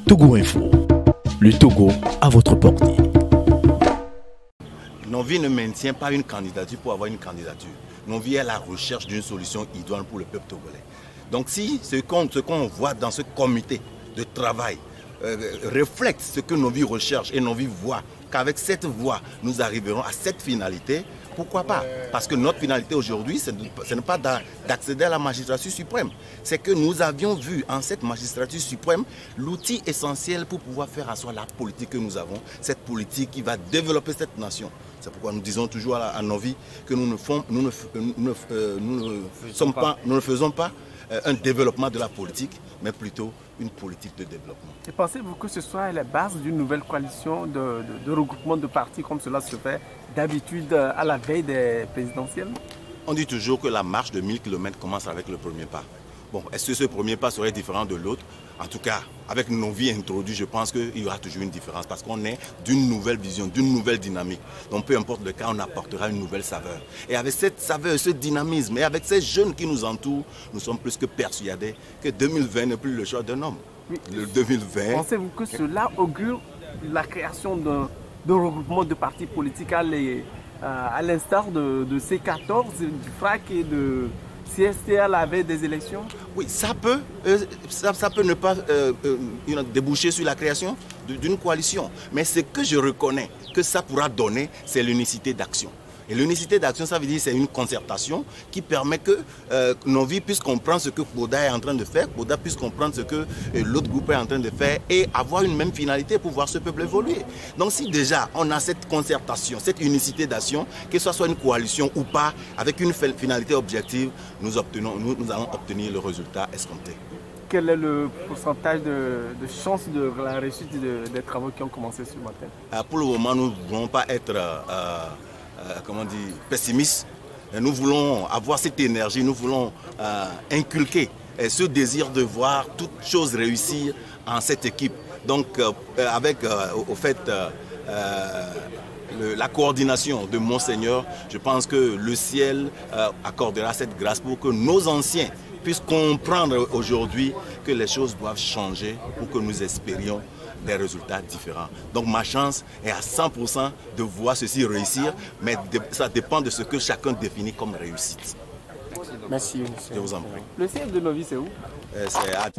Togo Info, le Togo à votre portée. Novi ne maintient pas une candidature pour avoir une candidature. Novi est à la recherche d'une solution idoine pour le peuple togolais. Donc si ce qu'on voit dans ce comité de travail reflète ce que Novi recherche et Novi voit qu'avec cette voie, nous arriverons à cette finalité, pourquoi pas? Parce que notre finalité aujourd'hui, ce n'est pas d'accéder à la magistrature suprême. C'est que nous avions vu en cette magistrature suprême l'outil essentiel pour pouvoir faire asseoir la politique que nous avons, cette politique qui va développer cette nation. C'est pourquoi nous disons toujours à Novi que nous ne faisons pas un développement de la politique, mais plutôt une politique de développement. Et pensez-vous que ce soit la base d'une nouvelle coalition de regroupement de partis comme cela se fait d'habitude à la veille des présidentielles? On dit toujours que la marche de 1000 km commence avec le premier pas. Bon, est-ce que ce premier pas serait différent de l'autre? En tout cas, avec Novi introduit, je pense qu'il y aura toujours une différence parce qu'on est d'une nouvelle vision, d'une nouvelle dynamique. Donc peu importe le cas, on apportera une nouvelle saveur. Et avec cette saveur, ce dynamisme et avec ces jeunes qui nous entourent, nous sommes plus que persuadés que 2020 n'est plus le choix d'un homme. Oui. Le 2020... Pensez-vous que cela augure la création d'un regroupement de partis politiques à l'instar de C14, du FRAC et de CST à la veille des élections? Oui, ça peut ne pas déboucher sur la création d'une coalition. Mais ce que je reconnais que ça pourra donner, c'est l'unicité d'action. Et l'unicité d'action, ça veut dire que c'est une concertation qui permet que Novi puisse comprendre ce que Boda est en train de faire, Boda puisse comprendre ce que l'autre groupe est en train de faire et avoir une même finalité pour voir ce peuple évoluer. Donc si déjà on a cette concertation, cette unicité d'action, que ce soit une coalition ou pas, avec une finalité objective, nous allons obtenir le résultat escompté. Quel est le pourcentage de chance de la réussite des travaux qui ont commencé ce matin? Pour le moment, nous ne voulons pas être pessimistes. Nous voulons avoir cette énergie, nous voulons inculquer ce désir de voir toutes choses réussir en cette équipe. Donc avec au fait la coordination de Monseigneur, je pense que le ciel accordera cette grâce pour que nos anciens puissent comprendre aujourd'hui que les choses doivent changer pour que nous espérions des résultats différents. Donc ma chance est à 100% de voir ceci réussir, mais ça dépend de ce que chacun définit comme réussite. Merci. Je vous en prie. Le siège de Novi, c'est où? C'est à...